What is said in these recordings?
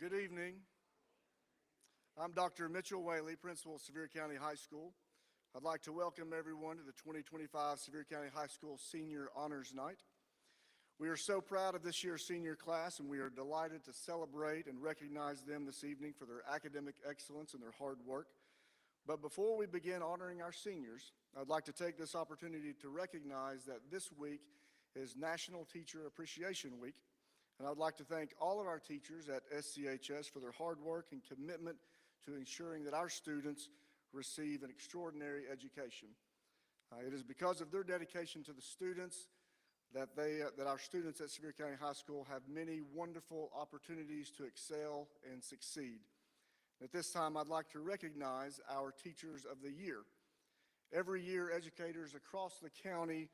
Good evening. I'm Dr. Mitchell Whaley, Principal of Sevier County High School. I'd like to welcome everyone to the 2025 Sevier County High School Senior Honors Night. We are so proud of this year's senior class, and we are delighted to celebrate and recognize them this evening for their academic excellence and their hard work. But before we begin honoring our seniors, I'd like to take this opportunity to recognize that this week is National Teacher Appreciation Week. And I'd like to thank all of our teachers at SCHS for their hard work and commitment to ensuring that our students receive an extraordinary education. It is because of their dedication to the students that our students at Sevier County High School have many wonderful opportunities to excel and succeed. At this time, I'd like to recognize our Teachers of the Year. Every year, educators across the county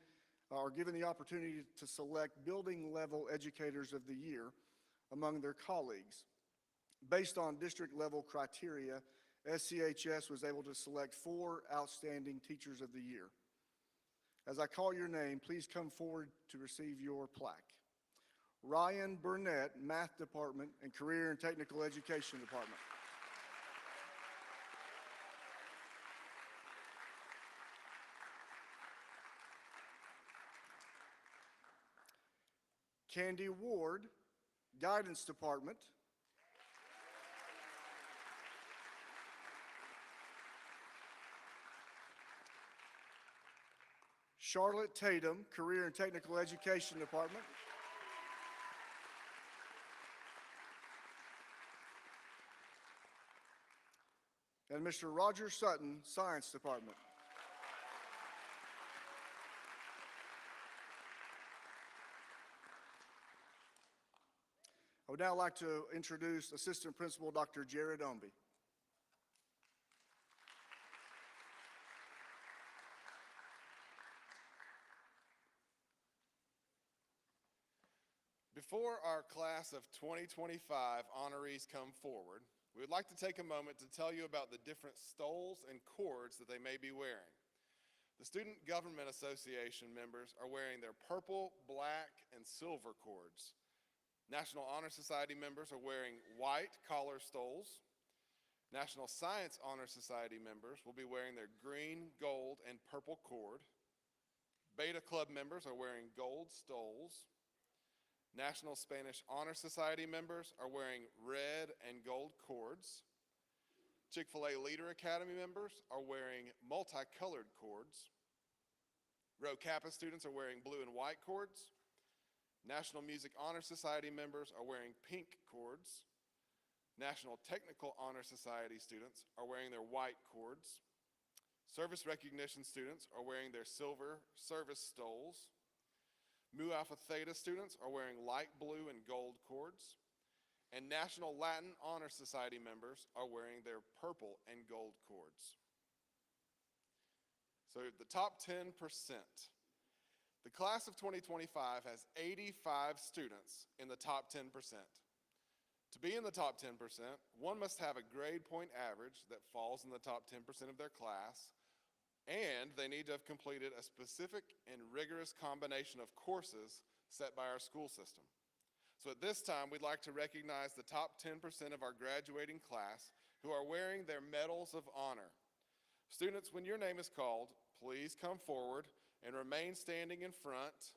are given the opportunity to select building-level Educators of the Year among their colleagues. Based on district-level criteria, SCHS was able to select 4 outstanding Teachers of the Year. As I call your name, please come forward to receive your plaque. Ryan Burnett, Math Department and Career and Technical Education Department. Candy Ward, Guidance Department. Charlotte Tatum, Career and Technical Education Department. And Mr. Roger Sutton, Science Department. I would now like to introduce Assistant Principal Dr. Jared Omby. Before our class of 2025 honorees come forward, we would like to take a moment to tell you about the different stoles and cords that they may be wearing. The Student Government Association members are wearing their purple, black, and silver cords. National Honor Society members are wearing white collar stoles. National Science Honor Society members will be wearing their green, gold, and purple cord. Beta Club members are wearing gold stoles. National Spanish Honor Society members are wearing red and gold cords. Chick-fil-A Leader Academy members are wearing multicolored cords. Rho Kappa students are wearing blue and white cords. National Music Honor Society members are wearing pink cords. National Technical Honor Society students are wearing their white cords. Service Recognition students are wearing their silver service stoles. Mu Alpha Theta students are wearing light blue and gold cords. And National Latin Honor Society members are wearing their purple and gold cords. So the top 10%. The class of 2025 has 85 students in the top 10%. To be in the top 10%, one must have a grade point average that falls in the top 10% of their class, and they need to have completed a specific and rigorous combination of courses set by our school system. So at this time, we'd like to recognize the top 10% of our graduating class who are wearing their medals of honor. Students, when your name is called, please come forward and remain standing in front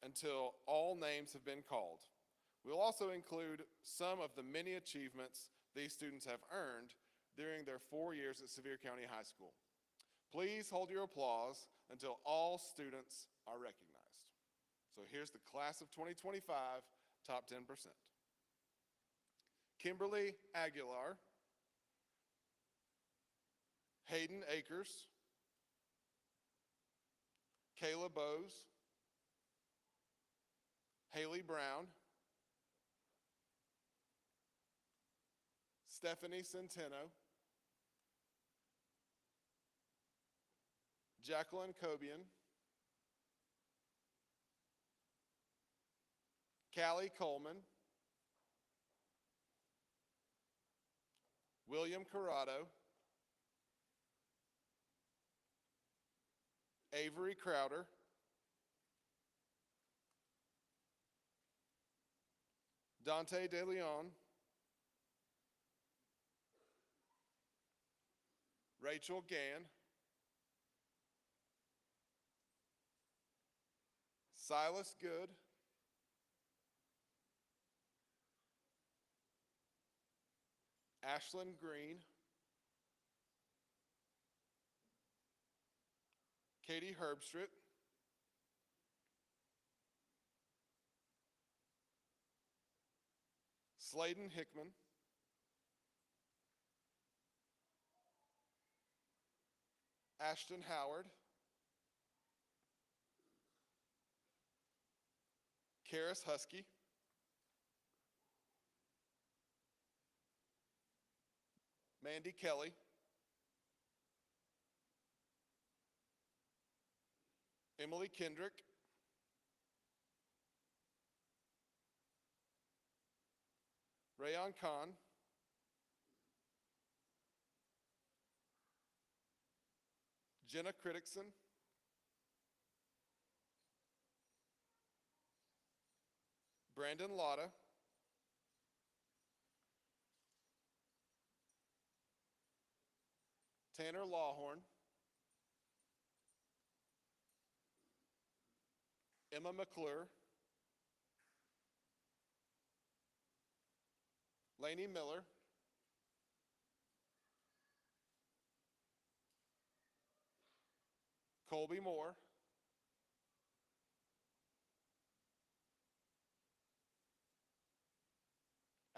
until all names have been called. We'll also include some of the many achievements these students have earned during their 4 years at Sevier County High School. Please hold your applause until all students are recognized. So here's the class of 2025, top 10%. Kimberly Aguilar, Hayden Akers, Kayla Bowes, Haley Brown, Stephanie Centeno, Jacqueline Cobian, Callie Coleman, William Corrado, Avery Crowder, Dante De Leon, Rachel Gann, Silas Good, Ashlyn Green, Katie Herbstritt, Sladen Hickman, Ashton Howard, Karis Husky, Mandy Kelly, Emily Kendrick, Rayon Khan, Jenna Criticson, Brandon Lotta, Tanner Lawhorn, Emma McClure, Lainey Miller, Colby Moore,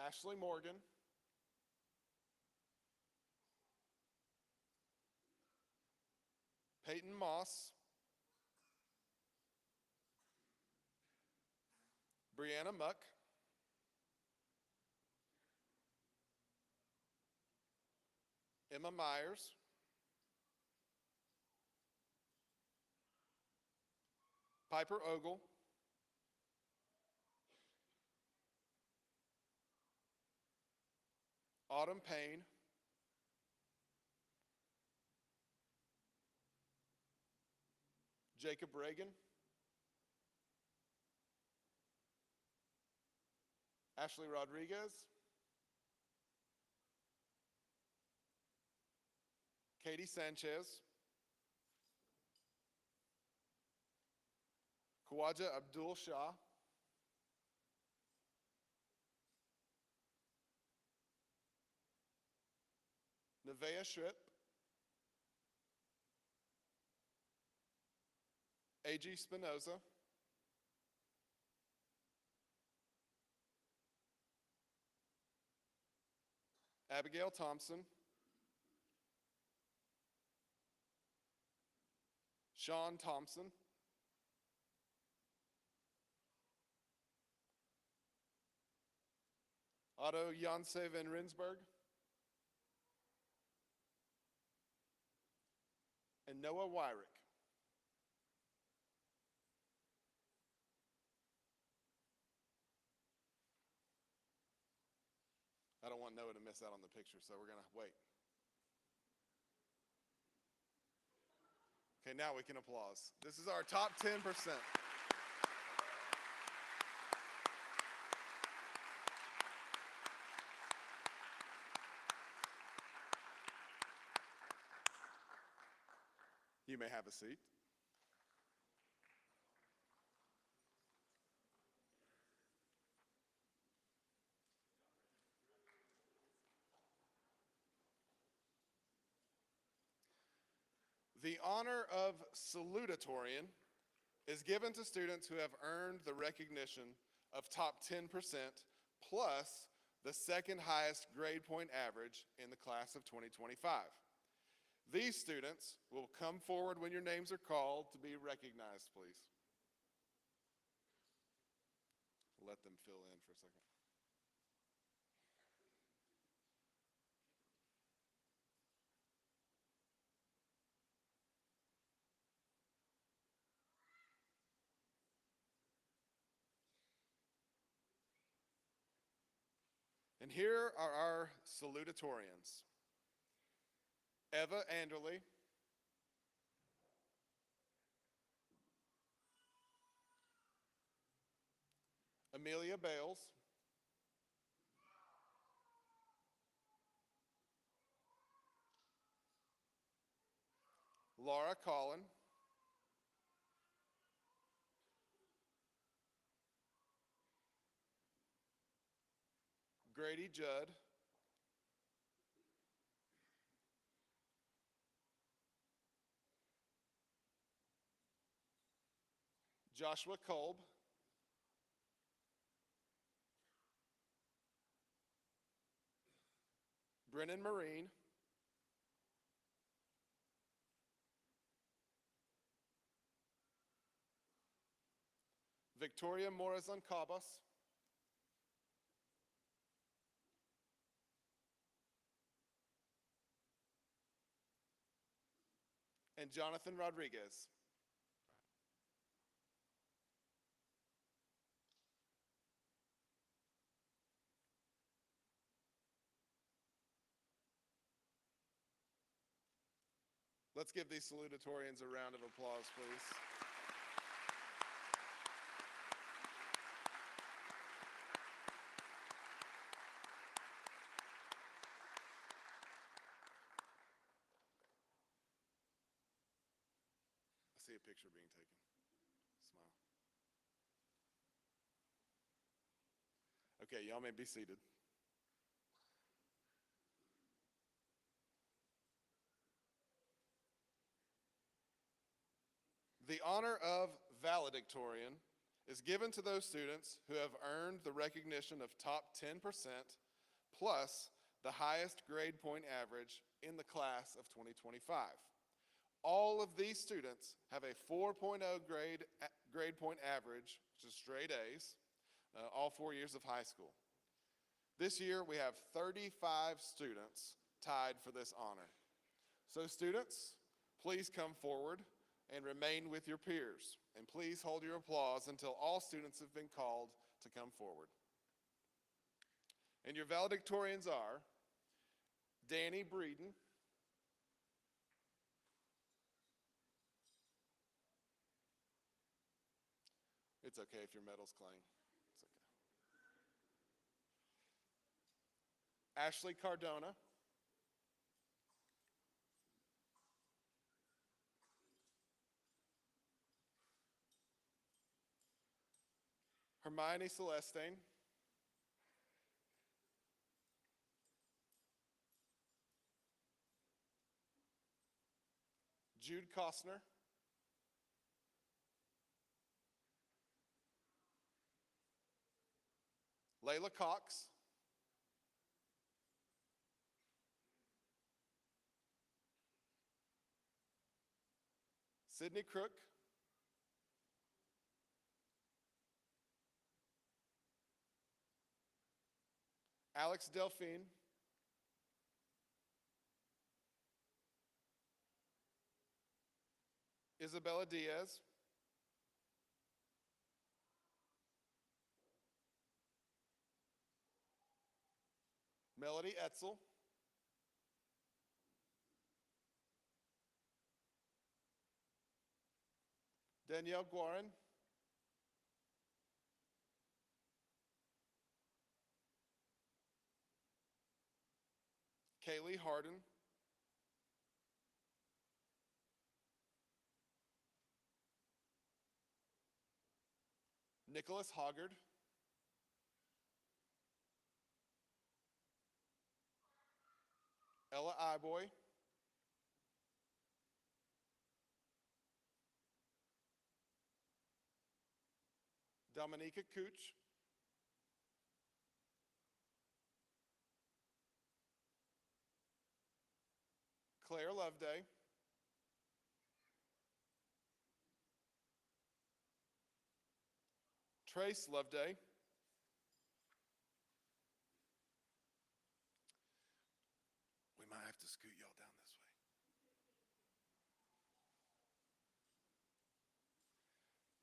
Ashley Morgan, Peyton Moss, Brianna Muck, Emma Myers, Piper Ogle, Autumn Payne, Jacob Reagan, Ashley Rodriguez, Katie Sanchez, Khawaja Abdul Shah, Nevaeh Shrip, A.G. Spinoza, Abigail Thompson, Sean Thompson, Otto Janse van Rensburg, and Noah Wyrick. I don't want Noah to miss out on the picture, so we're going to wait. Okay, now we can applause. This is our top 10%. You may have a seat. The honor of salutatorian is given to students who have earned the recognition of top 10% plus the second highest grade point average in the class of 2025. These students will come forward when your names are called to be recognized, please. Let them fill in for a second. And here are our salutatorians. Eva Anderley, Amelia Bales, Laura Collin, Grady Judd, Joshua Kolb, Brennan Marine, Victoria Morazan Cabas, and Jonathan Rodriguez. Let's give these salutatorians a round of applause, please. I see a picture being taken. Smile. Okay, y'all may be seated. The honor of valedictorian is given to those students who have earned the recognition of top 10% plus the highest grade point average in the class of 2025. All of these students have a 4.0 grade point average, which is straight A's, all 4 years of high school. This year we have 35 students tied for this honor. So students, please come forward and remain with your peers. And please hold your applause until all students have been called to come forward. And your valedictorians are Danny Breeden, it's okay if your medal's clang, it's okay. Ashley Cardona, Hermione Celestine, Jude Costner, Layla Cox, Sydney Crook, Alex Delphine, Isabella Diaz, Melody Etzel, Danielle Guarin, Kaylee Harden, Nicholas Hoggard, Ella Iboy, Dominica Cooch, Claire Loveday, Trace Loveday, we might have to scoot y'all down this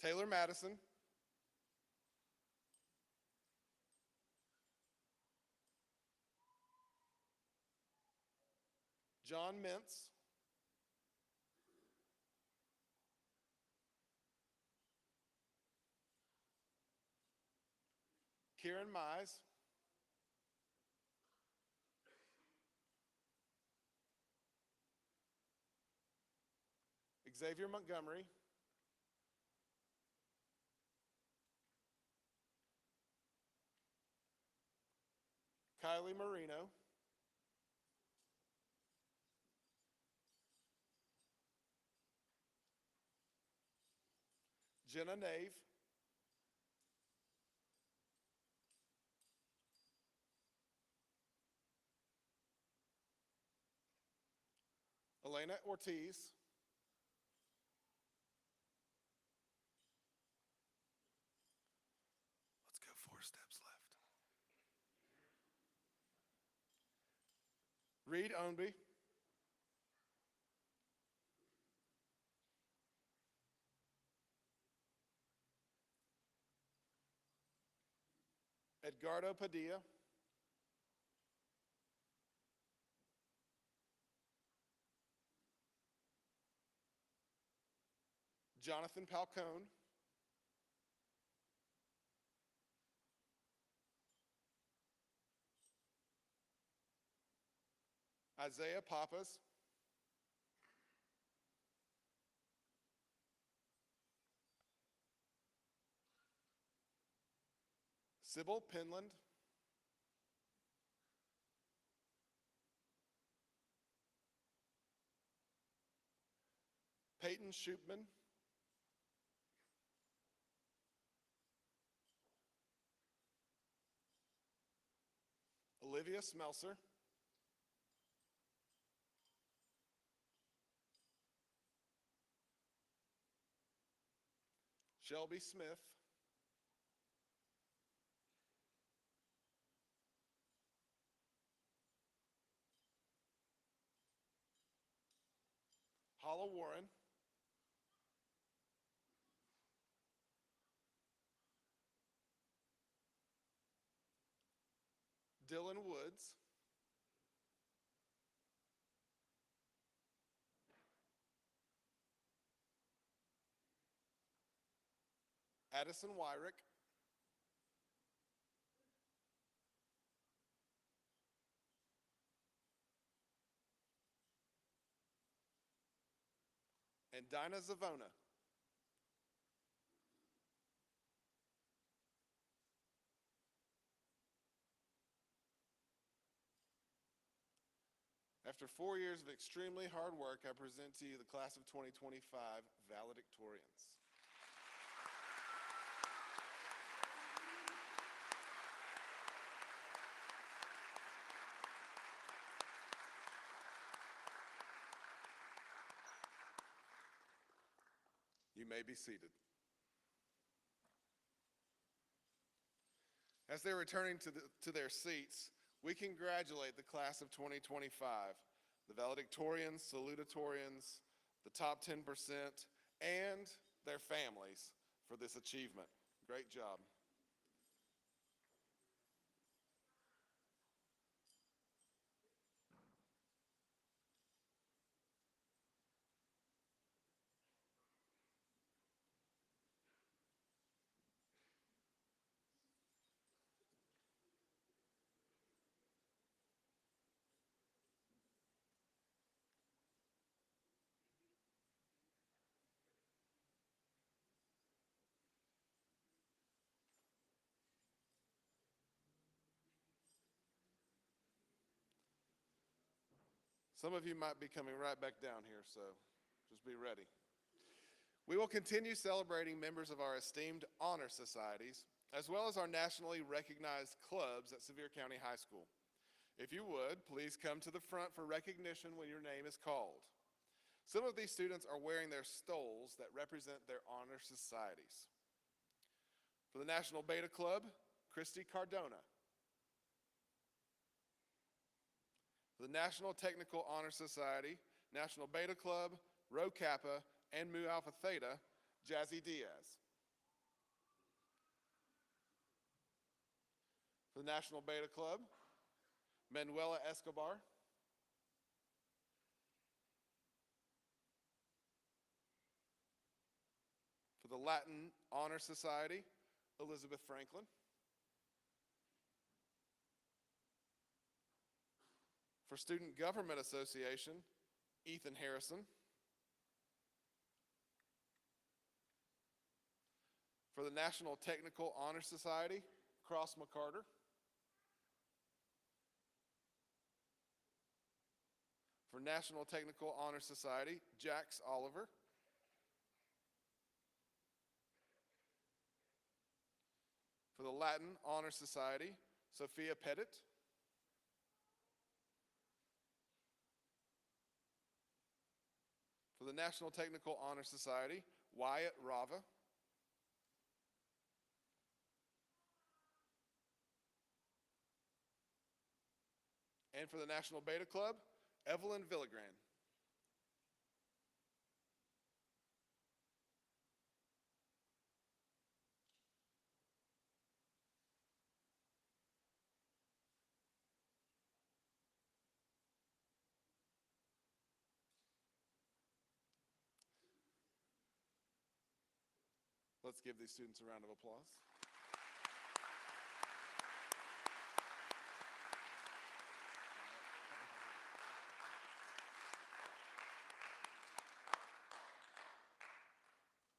way. Taylor Madison, John Mintz, Kieran Mize, Xavier Montgomery, Kylie Marino, Jenna Nave, Elena Ortiz, let's go 4 steps left, Reed Ownby, Edgardo Padilla, Jonathan Palcone, Isaiah Papas, Sybil Penland, Peyton Shoopman, Olivia Smelser, Shelby Smith, Hala Warren, Dylan Woods, Addison Wyrick, and Dinah Zavona. After 4 years of extremely hard work, I present to you the class of 2025 valedictorians. You may be seated. As they're returning to their seats, we congratulate the class of 2025, the valedictorians, salutatorians, the top 10%, and their families for this achievement. Great job. Some of you might be coming right back down here, so just be ready. We will continue celebrating members of our esteemed honor societies, as well as our nationally recognized clubs at Sevier County High School. If you would, please come to the front for recognition when your name is called. Some of these students are wearing their stoles that represent their honor societies. For the National Beta Club, Christy Cardona. For the National Technical Honor Society, National Beta Club, Rho Kappa, and Mu Alpha Theta, Jazzy Diaz. For the National Beta Club, Manuela Escobar. For the Latin Honor Society, Elizabeth Franklin. For Student Government Association, Ethan Harrison. For the National Technical Honor Society, Cross McCarter. For National Technical Honor Society, Jax Oliver. For the Latin Honor Society, Sophia Pettit. For the National Technical Honor Society, Wyatt Rava. And for the National Beta Club, Evelyn Villagran. Let's give these students a round of applause.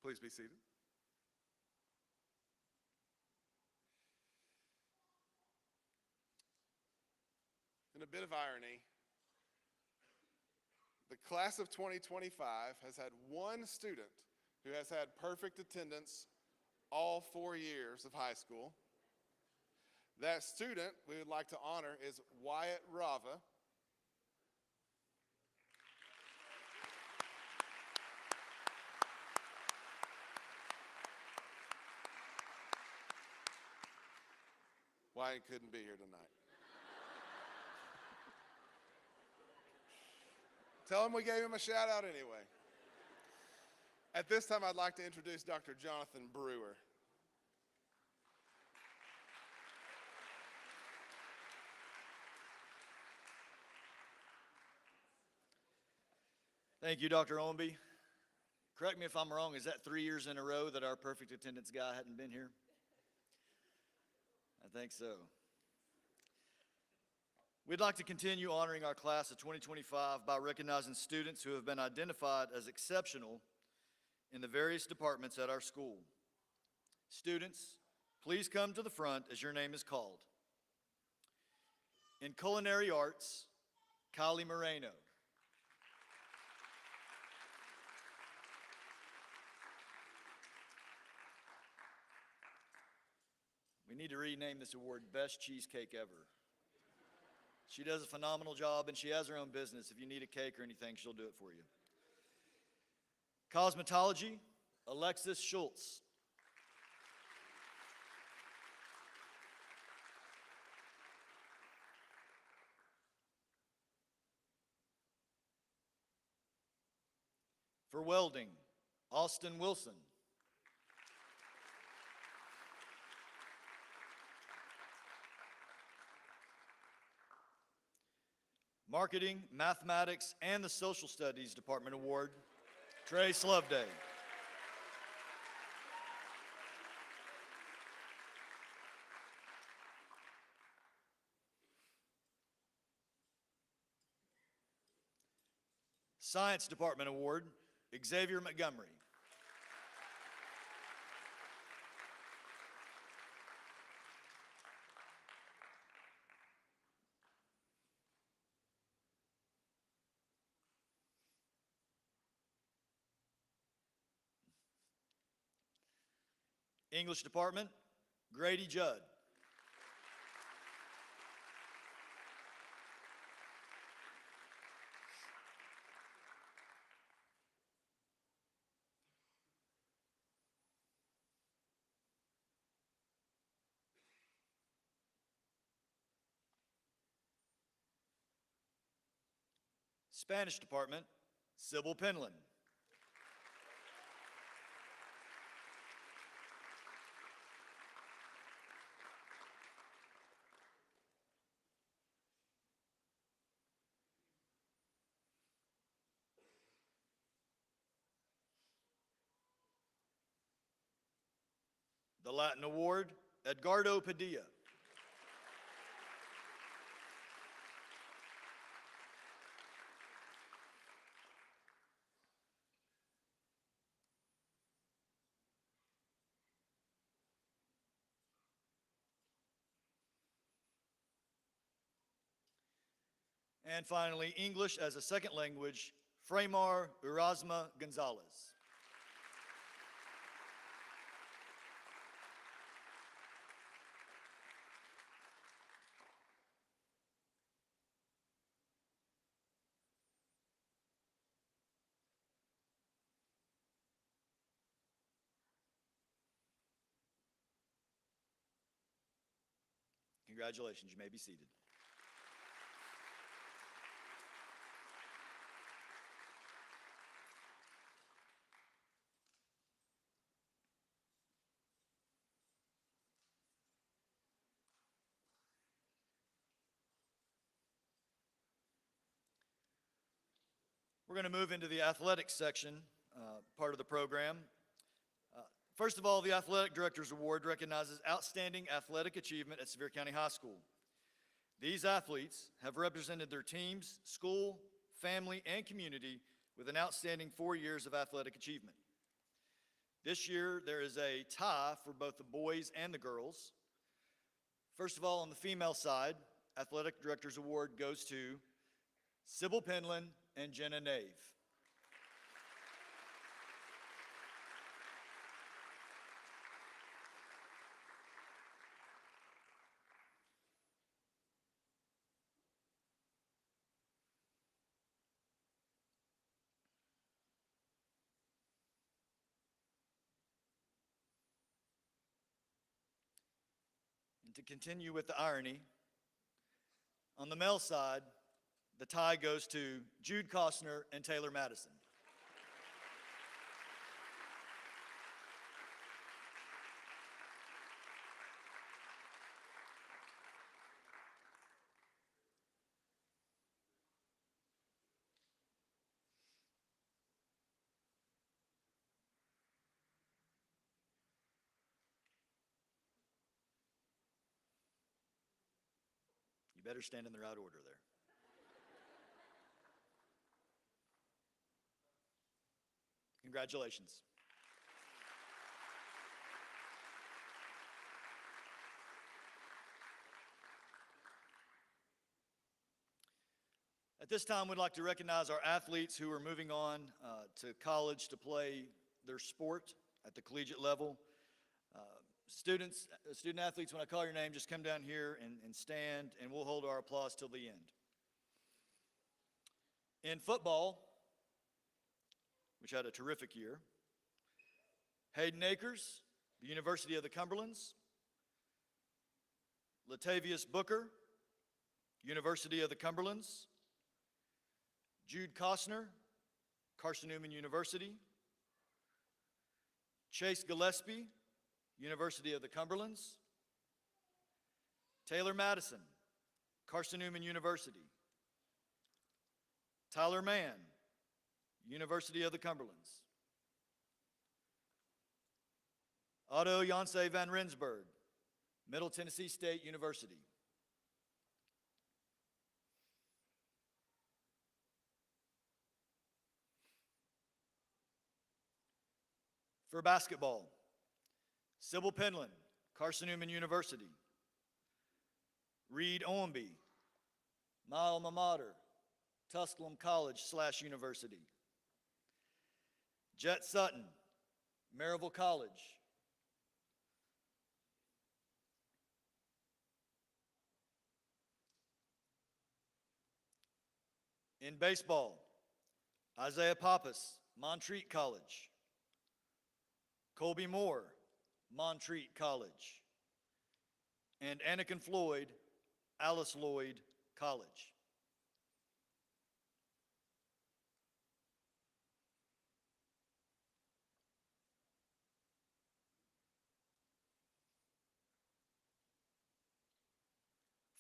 Please be seated. In a bit of irony, the class of 2025 has had one student who has had perfect attendance all 4 years of high school. That student we would like to honor is Wyatt Rava. Wyatt couldn't be here tonight. Tell him we gave him a shout out anyway. At this time, I'd like to introduce Dr. Jonathan Brewer. Thank you, Dr. Owenby. Correct me if I'm wrong, is that 3 years in a row that our perfect attendance guy hadn't been here? I think so. We'd like to continue honoring our class of 2025 by recognizing students who have been identified as exceptional in the various departments at our school. Students, please come to the front as your name is called. In culinary arts, Kylie Moreno. We need to rename this award Best Cheesecake Ever. She does a phenomenal job, and she has her own business. If you need a cake or anything, she'll do it for you. Cosmetology, Alexis Schultz. For welding, Austin Wilson. Marketing, Mathematics, and the Social Studies Department Award, Trace Loveday. Science Department Award, Xavier Montgomery. English Department, Grady Judd. Spanish Department, Sybil Penland. The Latin Award, Edgardo Padilla. And finally, English as a second language, Fremar Erasma Gonzalez. Congratulations, you may be seated. We're going to move into the athletics section, part of the program. First of all, the Athletic Directors Award recognizes outstanding athletic achievement at Sevier County High School. These athletes have represented their teams, school, family, and community with an outstanding 4 years of athletic achievement. This year, there is a tie for both the boys and the girls. First of all, on the female side, Athletic Directors Award goes to Sybil Penland and Jenna Nave. And to continue with the irony, on the male side, the tie goes to Jude Costner and Taylor Madison. You better stand in the right order there. Congratulations. At this time, we'd like to recognize our athletes who are moving on to college to play their sport at the collegiate level. Student athletes, when I call your name, just come down here and stand, and we'll hold our applause till the end. In football, which had a terrific year, Hayden Akers, the University of the Cumberlands. Latavius Booker, University of the Cumberlands. Jude Costner, Carson Newman University. Chase Gillespie, University of the Cumberlands. Taylor Madison, Carson Newman University. Tyler Mann, University of the Cumberlands. Otto Janse van Rensburg, Middle Tennessee State University. For basketball, Sybil Penland, Carson Newman University. Reed Owenby, my alma mater, Tusculum College/University. Jet Sutton, Maryville College. In baseball, Isaiah Pappas, Montreat College. Colby Moore, Montreat College. And Anakin Floyd, Alice Lloyd College.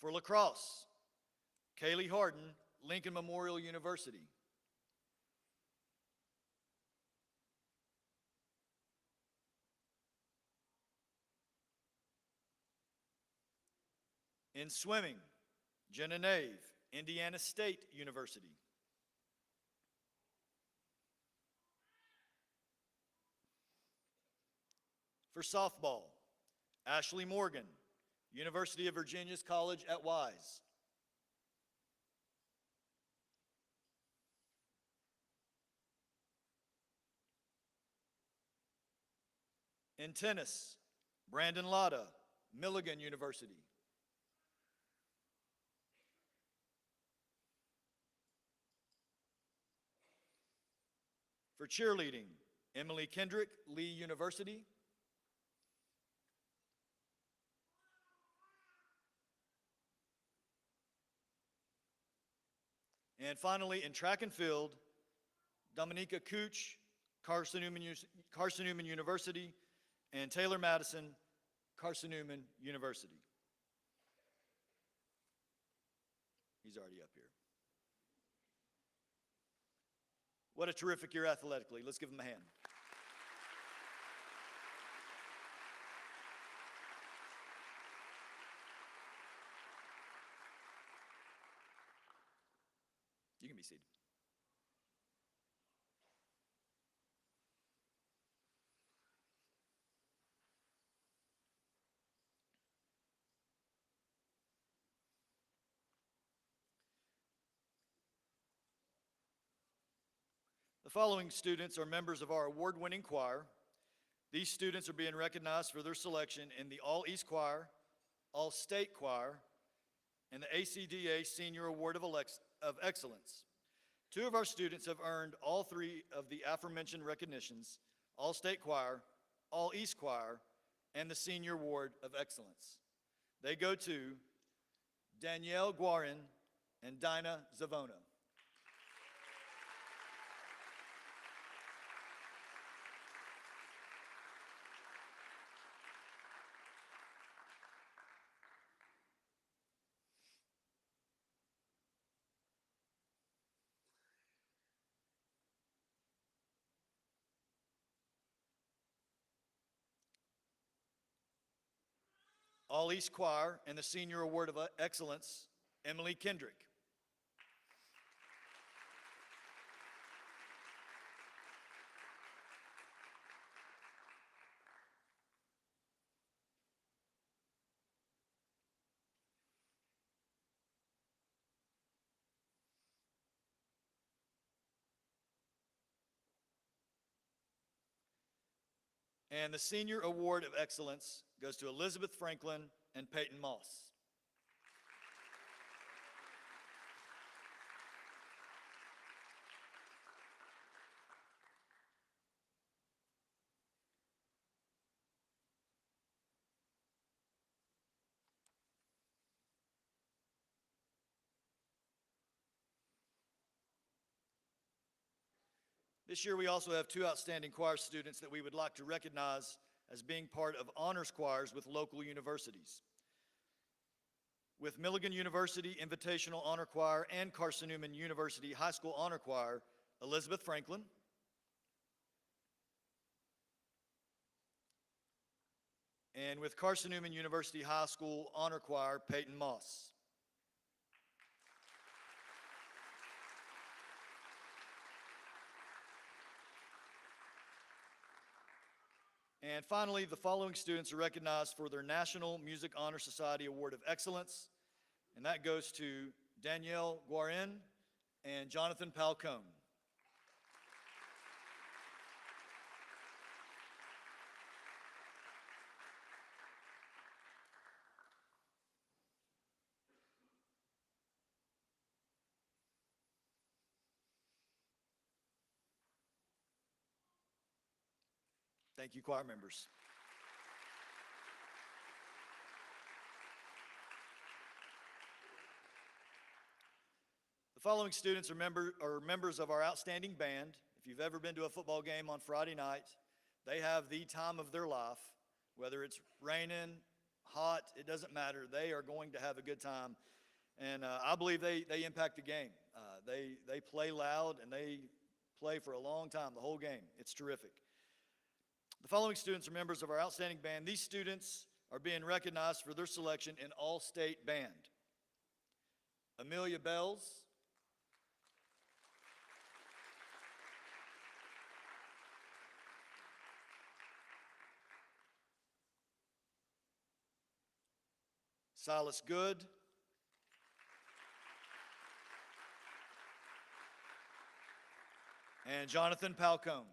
For lacrosse, Kaylee Harden, Lincoln Memorial University. In swimming, Jenna Nave, Indiana State University. For softball, Ashley Morgan, University of Virginia's College at Wise. In tennis, Brandon Lotta, Milligan University. For cheerleading, Emily Kendrick, Lee University. And finally, in track and field, Dominika Cooch, Carson-Newman University, and Taylor Madison, Carson-Newman University. He's already up here. What a terrific year athletically. Let's give him a hand. You can be seated. The following students are members of our award-winning choir. These students are being recognized for their selection in the All-East Choir, All-State Choir, and the ACDA Senior Award of Excellence. Two of our students have earned all three of the aforementioned recognitions: All-State Choir, All-East Choir, and the Senior Award of Excellence. They go to Danielle Guarin and Dinah Zavona. All-East Choir and the Senior Award of Excellence, Emily Kendrick. And the Senior Award of Excellence goes to Elizabeth Franklin and Peyton Moss. This year we also have two outstanding choir students that we would like to recognize as being part of honors choirs with local universities. With Milligan University Invitational Honor Choir and Carson-Newman University High School Honor Choir, Elizabeth Franklin. And with Carson-Newman University High School Honor Choir, Peyton Moss. And finally, the following students are recognized for their National Music Honor Society Award of Excellence, and that goes to Danielle Guarin and Jonathan Palcone. Thank you, choir members. The following students are members of our outstanding band. If you've ever been to a football game on Friday night, they have the time of their life. Whether it's raining, hot, it doesn't matter. They are going to have a good time. And I believe they impact the game. They play loud and they play for a long time, the whole game. It's terrific. The following students are members of our outstanding band. These students are being recognized for their selection in all-state band. Amelia Bells, Silas Good, and Jonathan Palcone.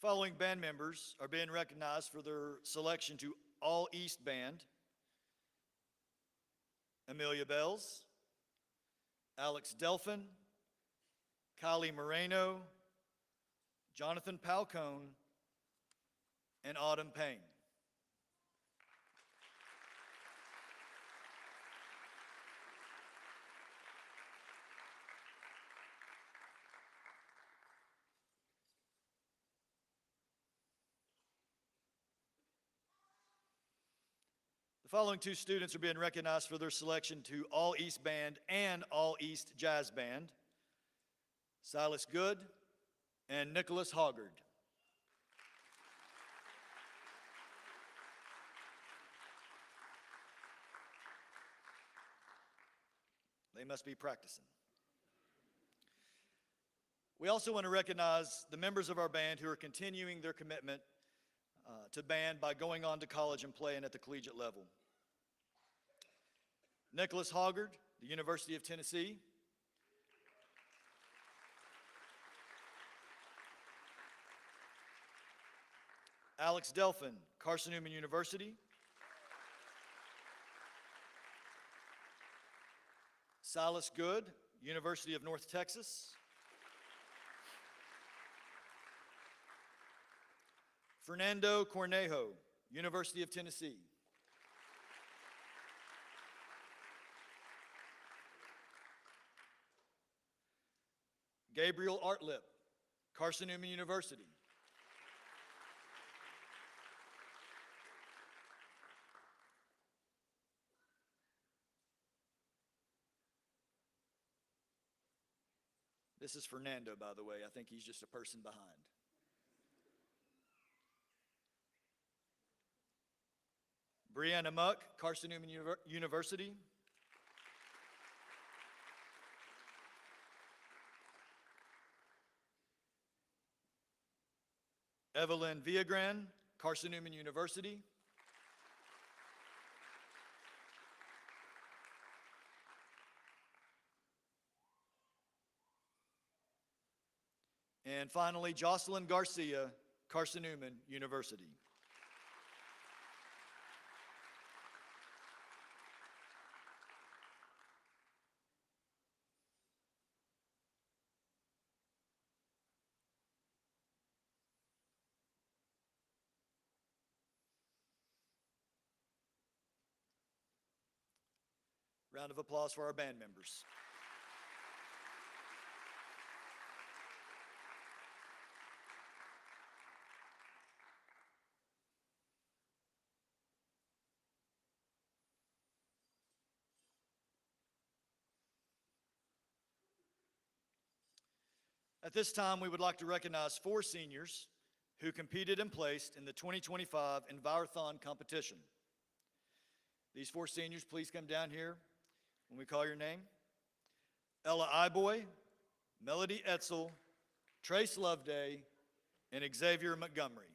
following band members are being recognized for their selection to All East Band: Amelia Bells, Alex Delphin, Kylie Moreno, Jonathan Palcone, and Autumn Payne. The following two students are being recognized for their selection to All East Band and All East Jazz Band: Silas Good and Nicholas Hoggard. They must be practicing. We also want to recognize the members of our band who are continuing their commitment to band by going on to college and playing at the collegiate level. Nicholas Hoggard, the University of Tennessee. Alex Delphin, Carson-Newman University. Silas Good, University of North Texas. Fernando Cornejo, University of Tennessee. Gabriel Artlip, Carson-Newman University. This is Fernando, by the way. I think he's just a person behind. Brianna Muck, Carson-Newman University. Evelyn Villagran, Carson-Newman University. And finally, Jocelyn Garcia, Carson-Newman University. Round of applause for our band members. At this time, we would like to recognize 4 seniors who competed and placed in the 2025 Envirothon competition. These 4 seniors, please come down here when we call your name. Ella Iboy, Melody Etzel, Trace Loveday, and Xavier Montgomery.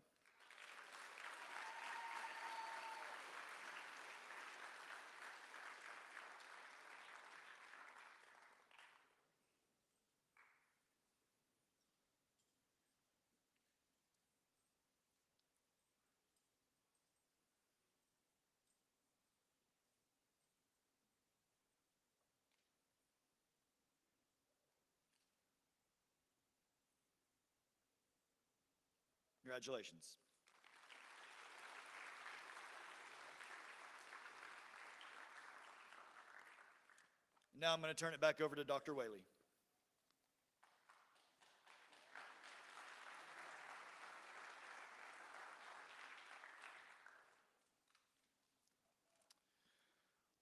Congratulations. Now I'm going to turn it back over to Dr. Whaley.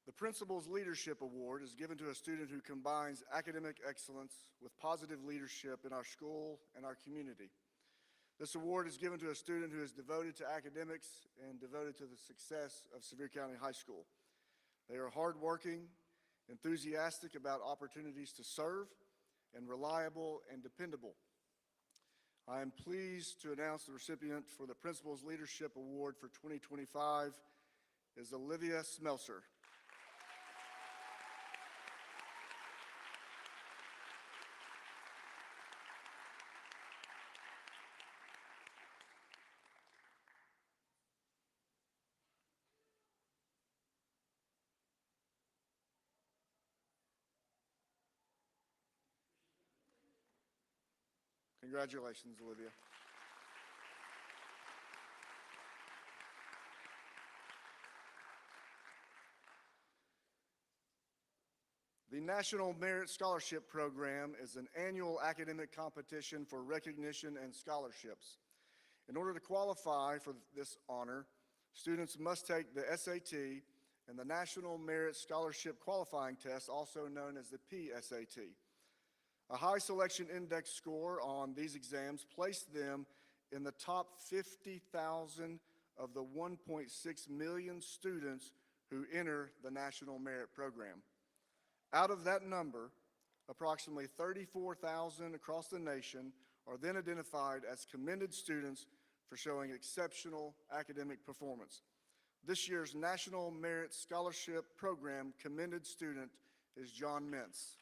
The Principal's Leadership Award is given to a student who combines academic excellence with positive leadership in our school and our community. This award is given to a student who is devoted to academics and devoted to the success of Sevier County High School. They are hardworking, enthusiastic about opportunities to serve, and reliable and dependable. I am pleased to announce the recipient for the Principal's Leadership Award for 2025 is Olivia Smelser. Congratulations, Olivia. The National Merit Scholarship Program is an annual academic competition for recognition and scholarships. In order to qualify for this honor, students must take the SAT and the National Merit Scholarship Qualifying Test, also known as the PSAT. A high selection index score on these exams placed them in the top 50,000 of the 1.6 million students who enter the National Merit Program. Out of that number, approximately 34,000 across the nation are then identified as commended students for showing exceptional academic performance. This year's National Merit Scholarship Program commended student is John Mintz.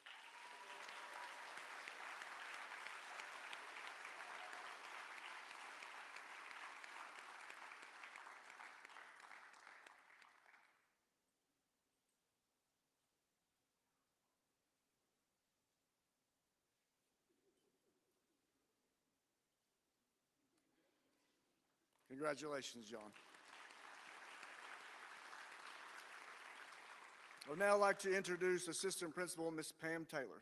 Congratulations, John. I would now like to introduce Assistant Principal Ms. Pam Taylor.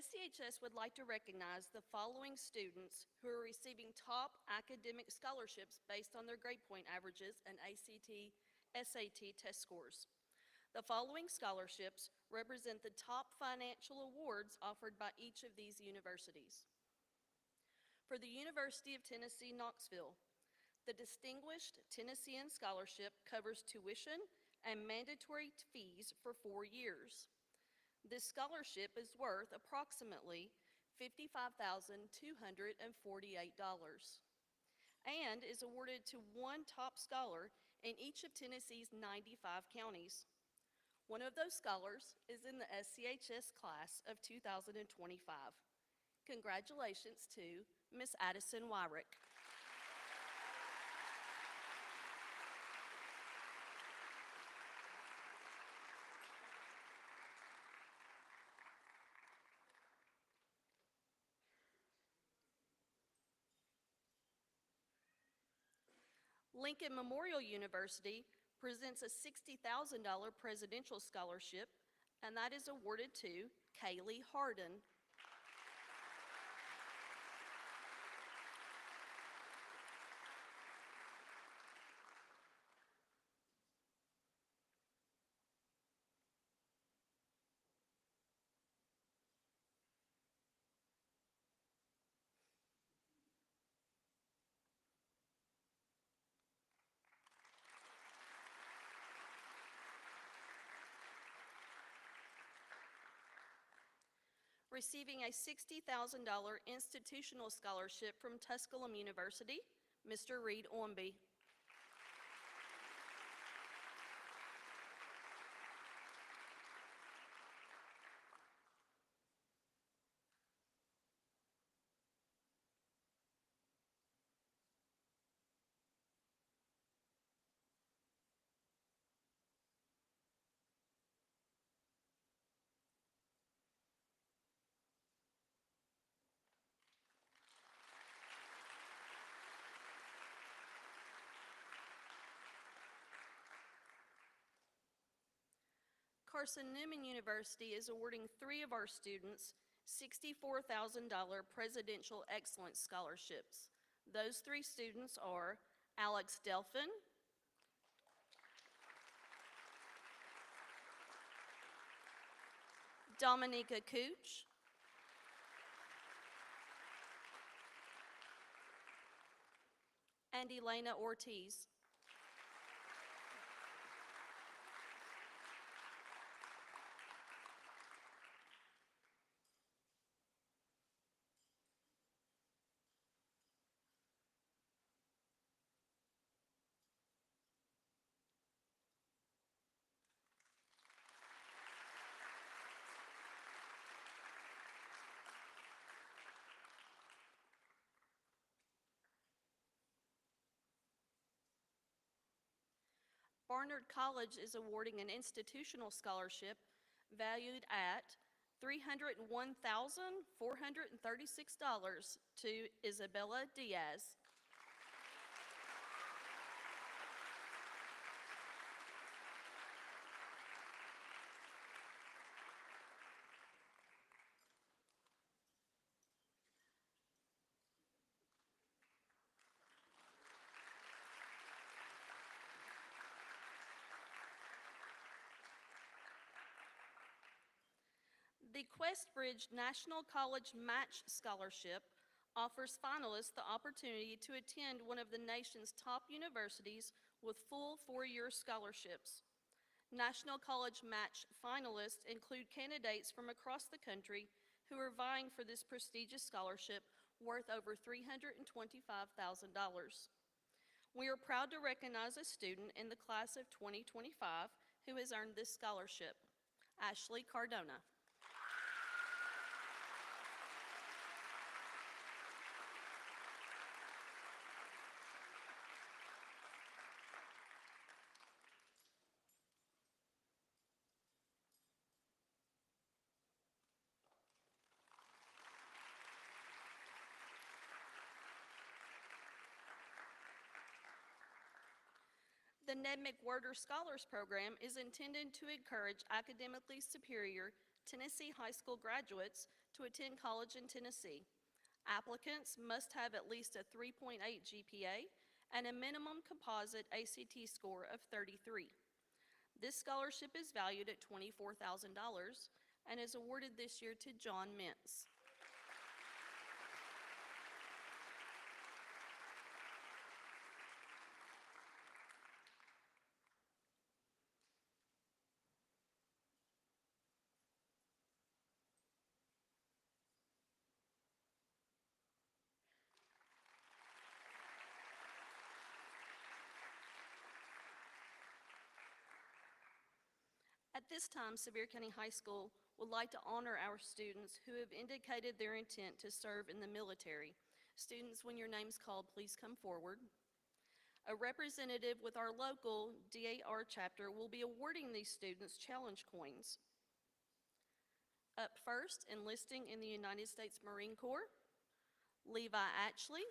SCHS would like to recognize the following students who are receiving top academic scholarships based on their grade point averages and ACT, SAT test scores. The following scholarships represent the top financial awards offered by each of these universities. For the University of Tennessee, Knoxville, the Distinguished Tennessean Scholarship covers tuition and mandatory fees for 4 years. This scholarship is worth approximately $55,248 and is awarded to one top scholar in each of Tennessee's 95 counties. One of those scholars is in the SCHS class of 2025. Congratulations to Ms. Addison Wyrick. Lincoln Memorial University presents a $60,000 presidential scholarship, and that is awarded to Kaylee Harden. Receiving a $60,000 institutional scholarship from Tusculum University, Mr. Reed Ormby. Carson Newman University is awarding 3 of our students $64,000 Presidential Excellence Scholarships. Those 3 students are Alex Delphin, Dominica Cooch, and Elena Ortiz. Barnard College is awarding an institutional scholarship valued at $301,436 to Isabella Diaz. The Questbridge National College Match Scholarship offers finalists the opportunity to attend one of the nation's top universities with full four-year scholarships. National College Match finalists include candidates from across the country who are vying for this prestigious scholarship worth over $325,000. We are proud to recognize a student in the class of 2025 who has earned this scholarship, Ashley Cardona. The Ned McWhirter Scholars Program is intended to encourage academically superior Tennessee high school graduates to attend college in Tennessee. Applicants must have at least a 3.8 GPA and a minimum composite ACT score of 33. This scholarship is valued at $24,000 and is awarded this year to John Mintz. At this time, Sevier County High School would like to honor our students who have indicated their intent to serve in the military. Students, when your name is called, please come forward. A representative with our local DAR chapter will be awarding these students challenge coins. Up first, enlisting in the United States Marine Corps, Levi Atchley.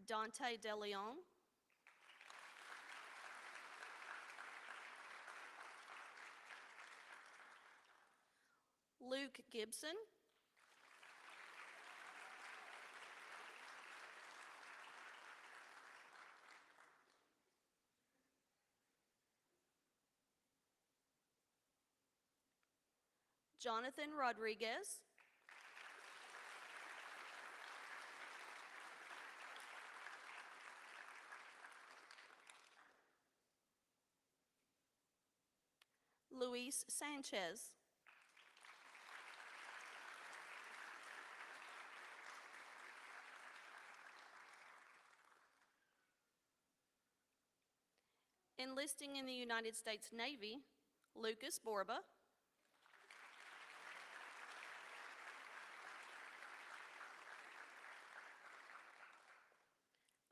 Dante DeLeon. Luke Gibson. Jonathan Rodriguez. Luis Sanchez. Enlisting in the United States Navy, Lucas Borba.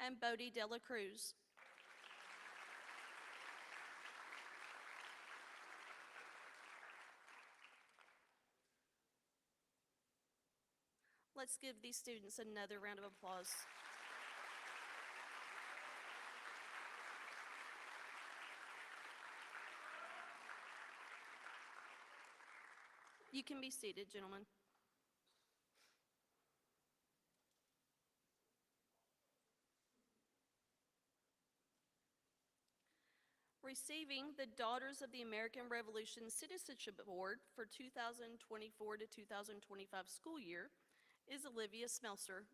And Bodie Dela Cruz. Let's give these students another round of applause. You can be seated, gentlemen. Receiving the Daughters of the American Revolution Citizenship Award for 2024 to 2025 school year is Olivia Smelser.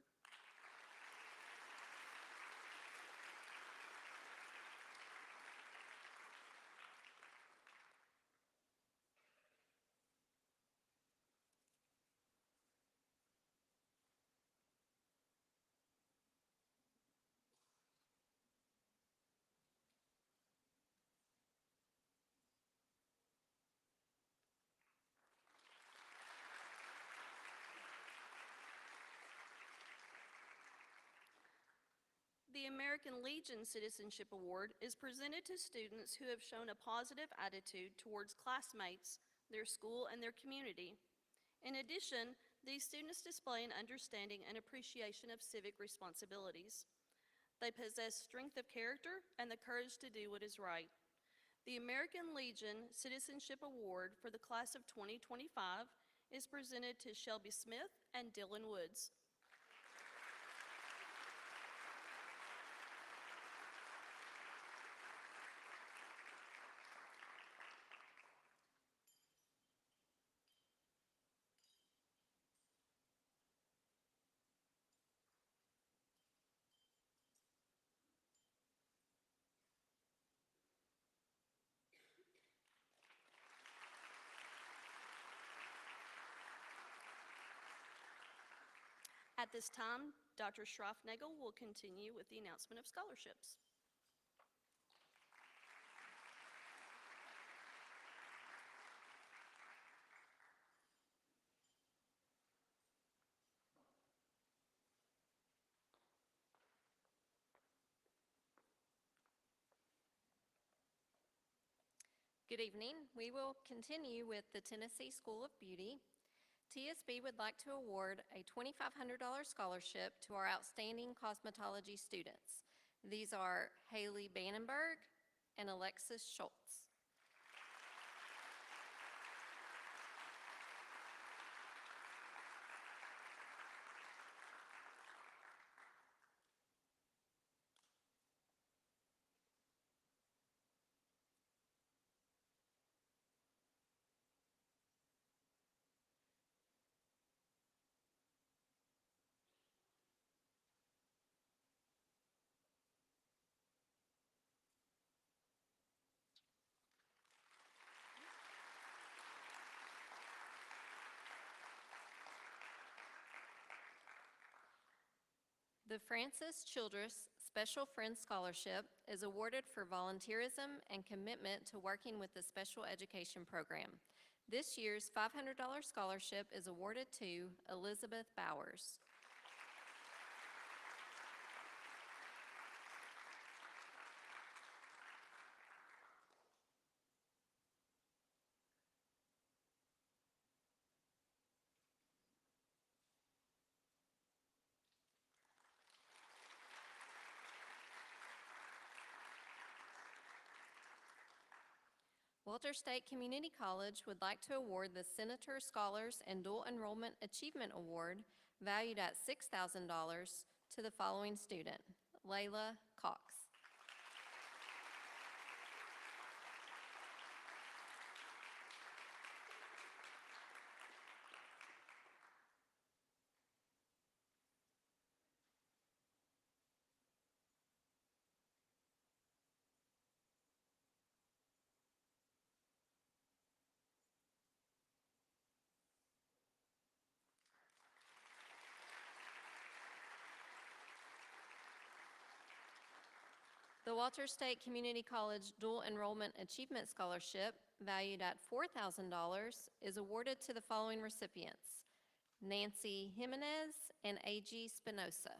The American Legion Citizenship Award is presented to students who have shown a positive attitude towards classmates, their school, and their community. In addition, these students display an understanding and appreciation of civic responsibilities. They possess strength of character and the courage to do what is right. The American Legion Citizenship Award for the class of 2025 is presented to Shelby Smith and Dylan Woods. At this time, Dr. Schroffnagel will continue with the announcement of scholarships. Good evening. We will continue with the Tennessee School of Beauty. TSB would like to award a $2,500 scholarship to our outstanding cosmetology students. These are Haley Bannenberg and Alexis Schultz. The Francis Childress Special Friends Scholarship is awarded for volunteerism and commitment to working with the special education program. This year's $500 scholarship is awarded to Elizabeth Bowers. Walter State Community College would like to award the Senator Scholars and Dual Enrollment Achievement Award, valued at $6,000, to the following student, Layla Cox. The Walter State Community College Dual Enrollment Achievement Scholarship, valued at $4,000, is awarded to the following recipients, Nancy Jimenez and A.G. Spinoza.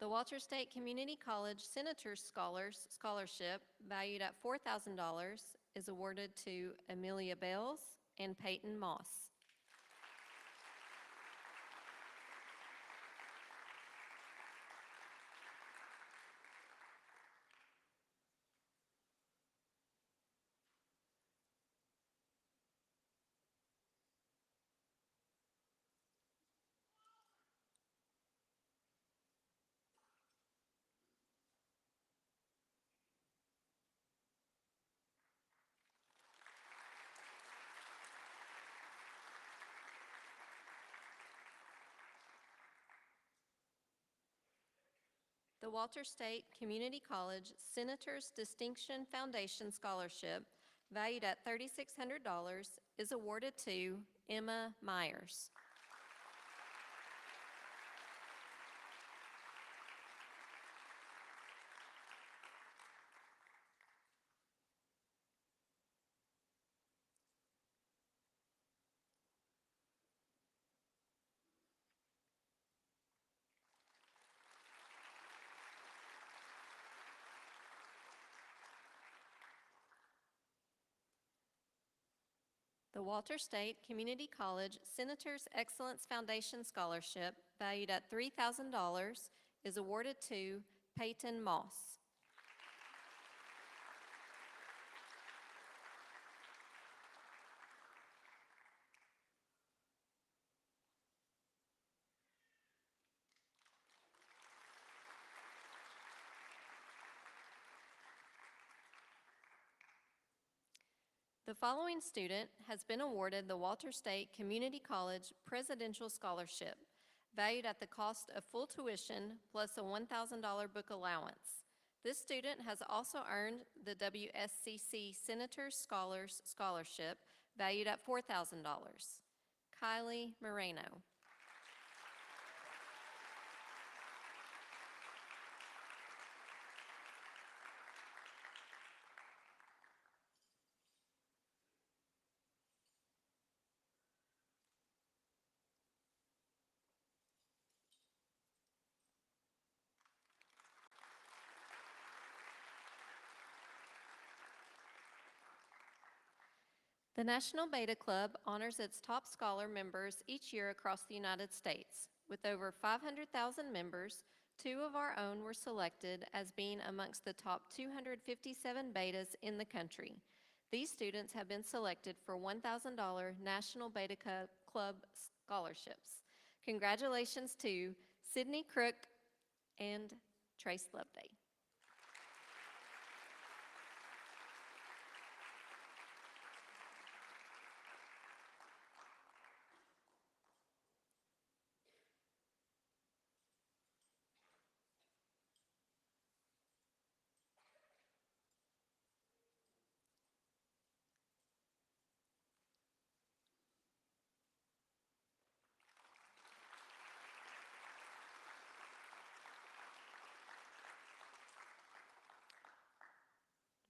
The Walter State Community College Senator's Scholars Scholarship, valued at $4,000, is awarded to Amelia Bales and Peyton Moss. The Walter State Community College Senator's Distinction Foundation Scholarship, valued at $3,600, is awarded to Emma Myers. The Walter State Community College Senator's Excellence Foundation Scholarship, valued at $3,000, is awarded to Peyton Moss. The following student has been awarded the Walter State Community College Presidential Scholarship, valued at the cost of full tuition plus a $1,000 book allowance. This student has also earned the WSCC Senator's Scholars Scholarship, valued at $4,000. Kylie Moreno. The National Beta Club honors its top scholar members each year across the United States. With over 500,000 members, 2 of our own were selected as being amongst the top 257 betas in the country. These students have been selected for $1,000 National Beta Club scholarships. Congratulations to Sydney Crook and Trace Loveday.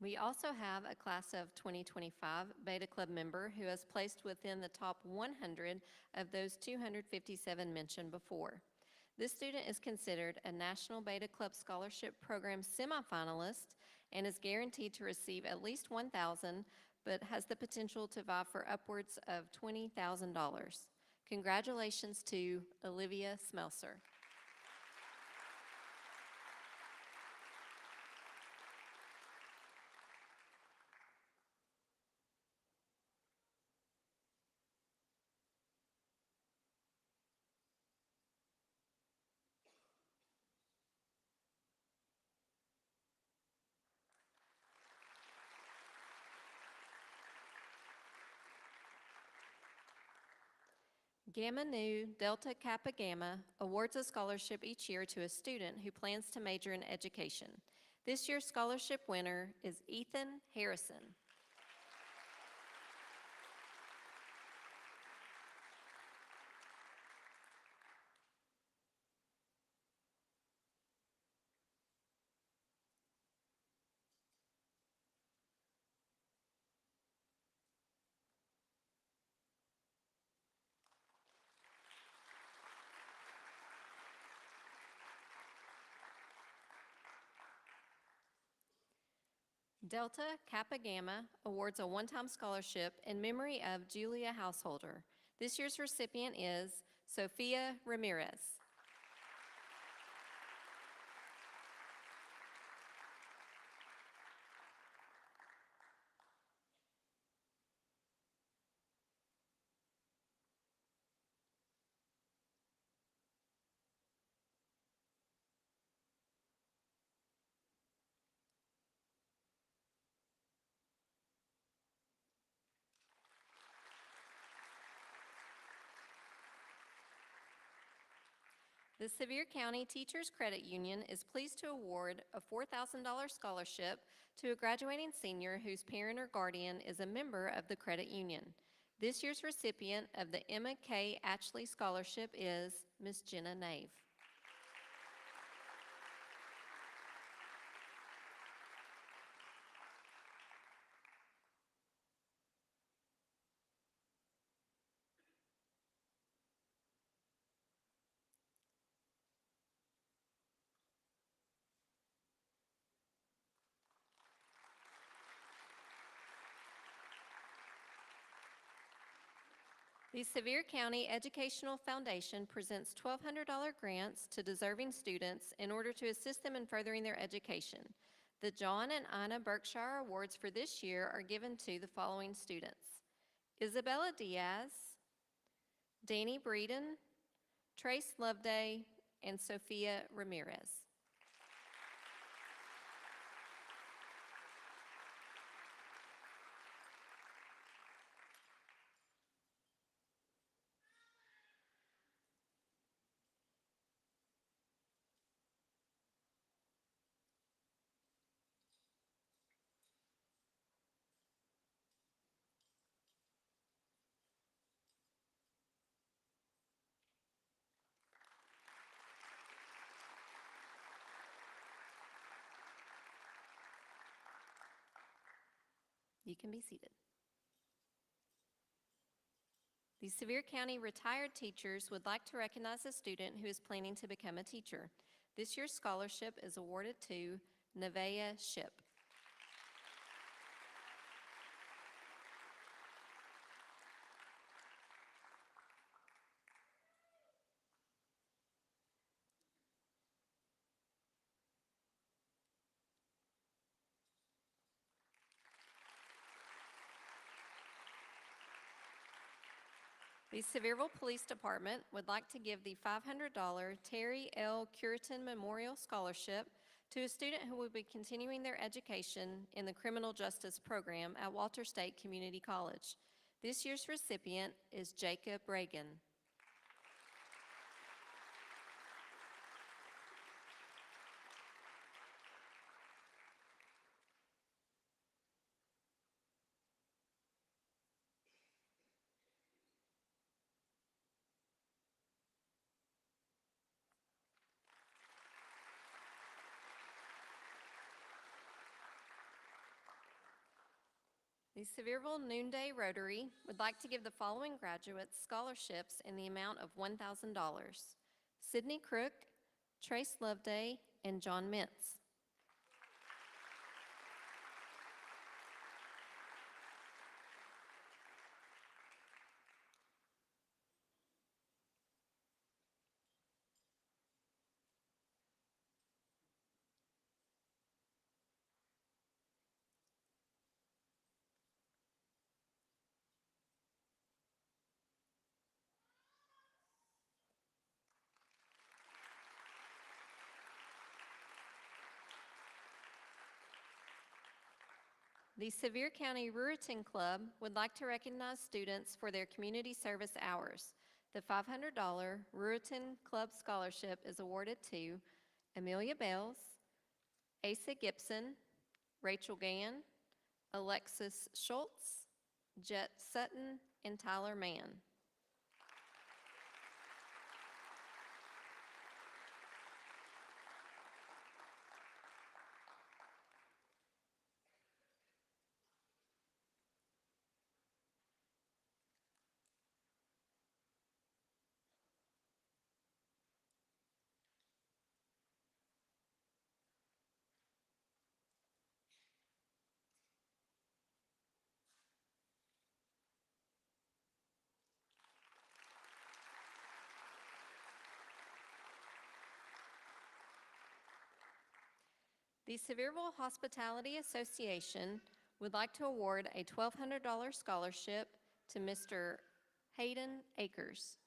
We also have a class of 2025 Beta Club member who has placed within the top 100 of those 257 mentioned before. This student is considered a National Beta Club Scholarship Program semifinalist and is guaranteed to receive at least $1,000, but has the potential to vie for upwards of $20,000. Congratulations to Olivia Smelser. Gamma Nu Delta Kappa Gamma awards a scholarship each year to a student who plans to major in education. This year's scholarship winner is Ethan Harrison. Delta Kappa Gamma awards a one-time scholarship in memory of Julia Householder. This year's recipient is Sophia Ramirez. The Sevier County Teachers Credit Union is pleased to award a $4,000 scholarship to a graduating senior whose parent or guardian is a member of the credit union. This year's recipient of the Emma K. Ashley Scholarship is Ms. Jenna Nave. The Sevier County Educational Foundation presents $1,200 grants to deserving students in order to assist them in furthering their education. The John and Ina Berkshire Awards for this year are given to the following students: Isabella Diaz, Danny Breeden, Trace Loveday, and Sophia Ramirez. You can be seated. The Sevier County retired teachers would like to recognize a student who is planning to become a teacher. This year's scholarship is awarded to Nevaeh Ship. The Sevierville Police Department would like to give the $500 Terry L. Curitan Memorial Scholarship to a student who will be continuing their education in the Criminal Justice Program at Walter State Community College. This year's recipient is Jacob Reagan. The Sevierville Noonday Rotary would like to give the following graduates scholarships in the amount of $1,000: Sydney Crook, Trace Loveday, and John Mintz. The Sevier County Ruritan Club would like to recognize students for their community service hours. The $500 Ruritan Club Scholarship is awarded to Amelia Bales, Asa Gibson, Rachel Gann, Alexis Schultz, Jet Sutton, and Tyler Mann. The Sevierville Hospitality Association would like to award a $1,200 scholarship to Mr. Hayden Akers.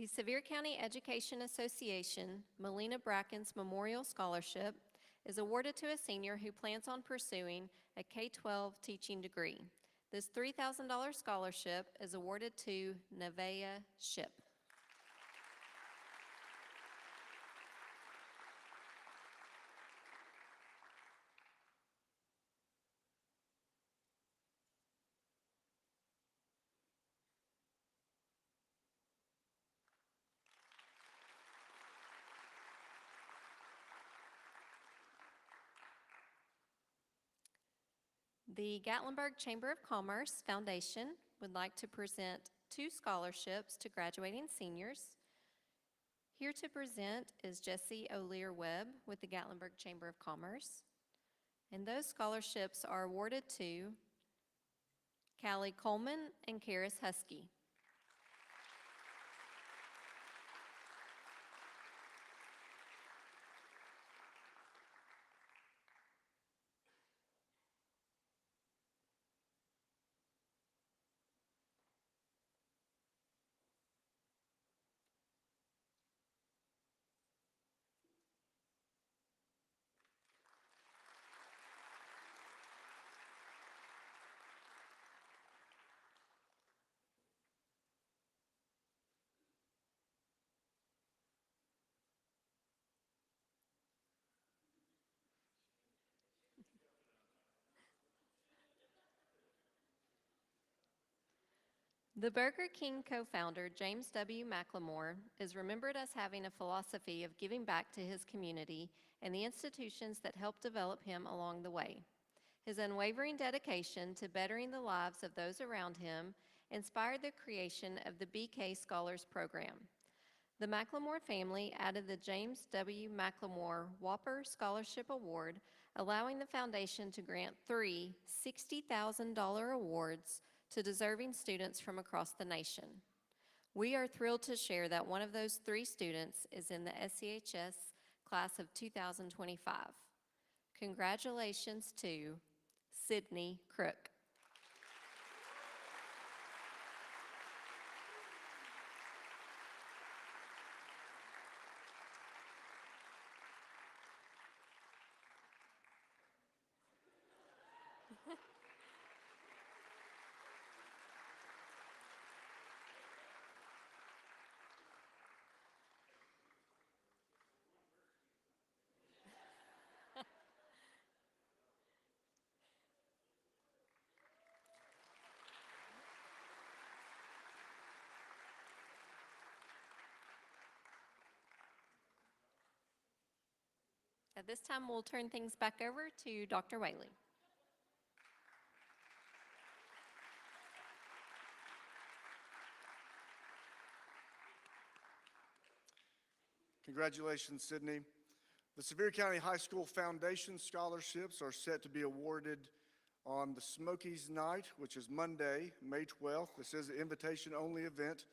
The Sevier County Education Association Melina Bracken's Memorial Scholarship is awarded to a senior who plans on pursuing a K-12 teaching degree. This $3,000 scholarship is awarded to Nevaeh Ship. The Gatlinburg Chamber of Commerce Foundation would like to present 2 scholarships to graduating seniors. Here to present is Jesse O'Lear Webb with the Gatlinburg Chamber of Commerce. And those scholarships are awarded to Callie Coleman and Karis Husky. The Burger King co-founder, James W. McLemore, is remembered as having a philosophy of giving back to his community and the institutions that helped develop him along the way. His unwavering dedication to bettering the lives of those around him inspired the creation of the BK Scholars Program. The McLemore family added the James W. McLemore Whopper Scholarship Award, allowing the foundation to grant 3 $60,000 awards to deserving students from across the nation. We are thrilled to share that one of those 3 students is in the SCHS class of 2025. Congratulations to Sydney Crook. At this time, we'll turn things back over to Dr. Whaley. Congratulations, Sydney. The Sevier County High School Foundation scholarships are set to be awarded on the Smokies Night, which is Monday, May 12th. This is an invitation-only event.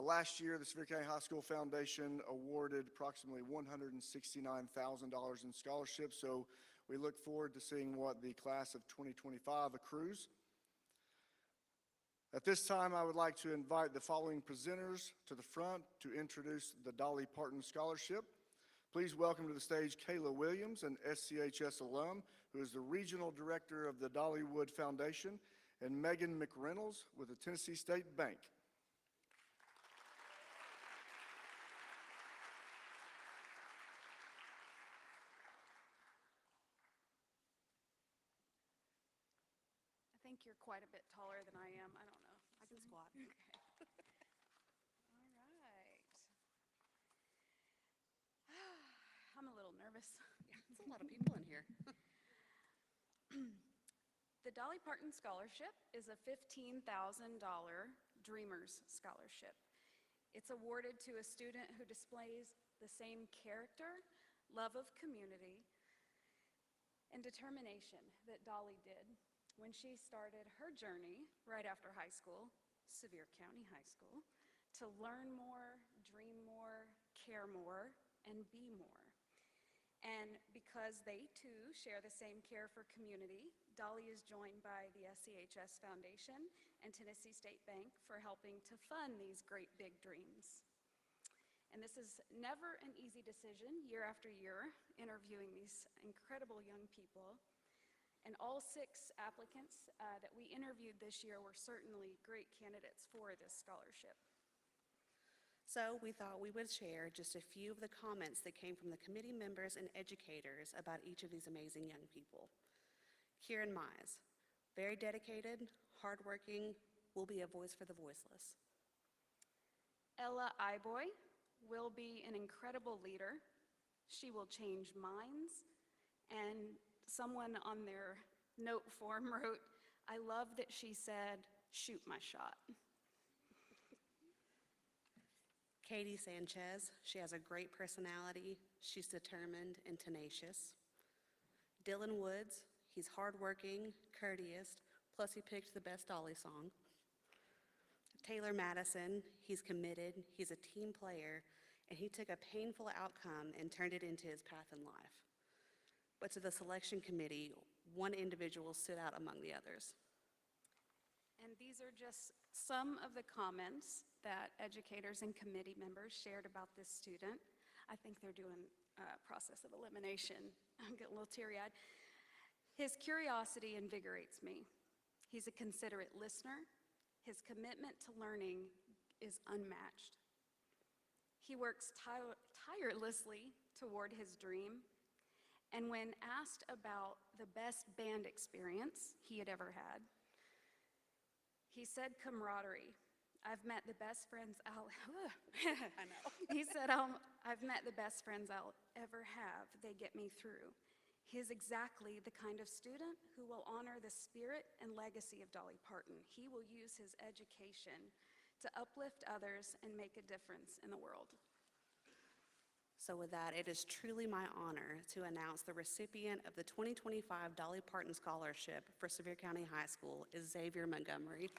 Last year, the Sevier County High School Foundation awarded approximately $169,000 in scholarships, so we look forward to seeing what the class of 2025 accrues. At this time, I would like to invite the following presenters to the front to introduce the Dolly Parton Scholarship. Please welcome to the stage Kayla Williams, an SCHS alum, who is the Regional Director of the Dollywood Foundation, and Megan McReynolds with the Tennessee State Bank. I think you're quite a bit taller than I am. I don't know. I can squat. Okay. All right. I'm a little nervous. Yeah, it's a lot of people in here. The Dolly Parton Scholarship is a $15,000 Dreamers Scholarship. It's awarded to a student who displays the same character, love of community, and determination that Dolly did when she started her journey right after high school, Sevier County High School, to learn more, dream more, care more, and be more. And because they too share the same care for community, Dolly is joined by the SCHS Foundation and Tennessee State Bank for helping to fund these great big dreams. And this is never an easy decision, year after year, interviewing these incredible young people. And all 6 applicants that we interviewed this year were certainly great candidates for this scholarship. So we thought we would share just a few of the comments that came from the committee members and educators about each of these amazing young people. Kieran Mize, very dedicated, hardworking, will be a voice for the voiceless. Ella Iboy will be an incredible leader. She will change minds. And someone on their note form wrote, "I love that she said, 'Shoot my shot.'" Katie Sanchez, she has a great personality. She's determined and tenacious. Dylan Woods, he's hardworking, courteous, plus he picked the best Dolly song. Taylor Madison, he's committed, he's a team player, and he took a painful outcome and turned it into his path in life. But to the selection committee, one individual stood out among the others. And these are just some of the comments that educators and committee members shared about this student. I think they're doing a process of elimination. I'm getting a little teary-eyed. His curiosity invigorates me. He's a considerate listener. His commitment to learning is unmatched. He works tirelessly toward his dream. And when asked about the best band experience he had ever had, he said camaraderie. I've met the best friends I'll, I know. he said, I've met the best friends I'll ever have. They get me through. He is exactly the kind of student who will honor the spirit and legacy of Dolly Parton. He will use his education to uplift others and make a difference in the world. So with that, it is truly my honor to announce the recipient of the 2025 Dolly Parton Scholarship for Sevier County High School is Xavier Montgomery.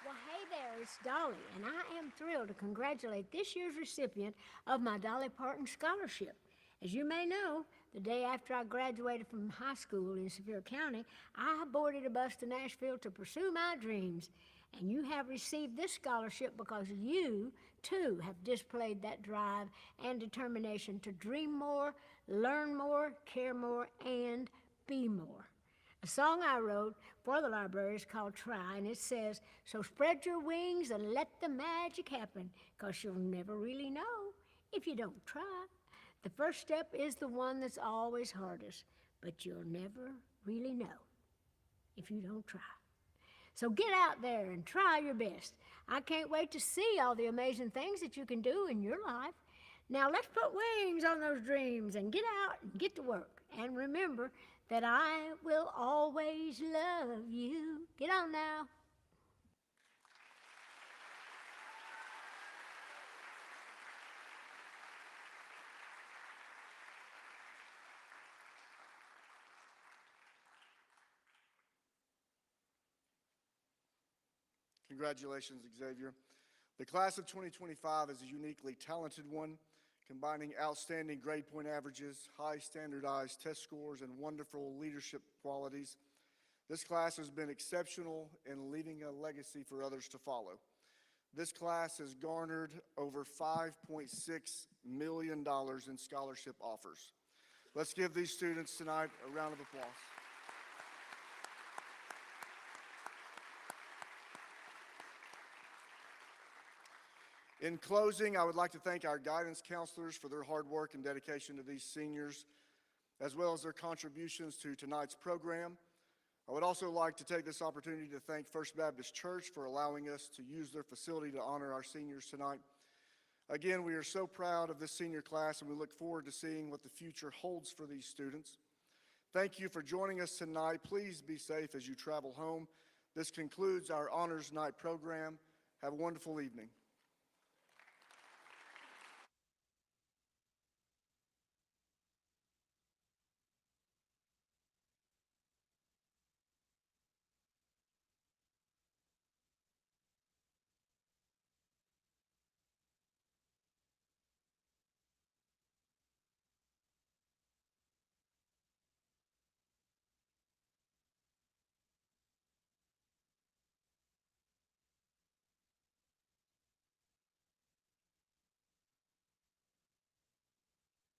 Well, hey there, it's Dolly, and I am thrilled to congratulate this year's recipient of my Dolly Parton Scholarship. As you may know, the day after I graduated from high school in Sevier County, I boarded a bus to Nashville to pursue my dreams. And you have received this scholarship because you, too, have displayed that drive and determination to dream more, learn more, care more, and be more. A song I wrote for the library is called Try, and it says, so spread your wings and let the magic happen, because you'll never really know if you don't try. The first step is the one that's always hardest, but you'll never really know if you don't try. So get out there and try your best. I can't wait to see all the amazing things that you can do in your life. Now let's put wings on those dreams and get out and get to work. And remember that I will always love you. Get on now. Congratulations, Xavier. The class of 2025 is a uniquely talented one, combining outstanding grade point averages, high standardized test scores, and wonderful leadership qualities. This class has been exceptional in leaving a legacy for others to follow. This class has garnered over $5.6 million in scholarship offers. Let's give these students tonight a round of applause. In closing, I would like to thank our guidance counselors for their hard work and dedication to these seniors, as well as their contributions to tonight's program. I would also like to take this opportunity to thank First Baptist Church for allowing us to use their facility to honor our seniors tonight. Again, we are so proud of this senior class, and we look forward to seeing what the future holds for these students. Thank you for joining us tonight. Please be safe as you travel home. This concludes our Honors Night program. Have a wonderful evening.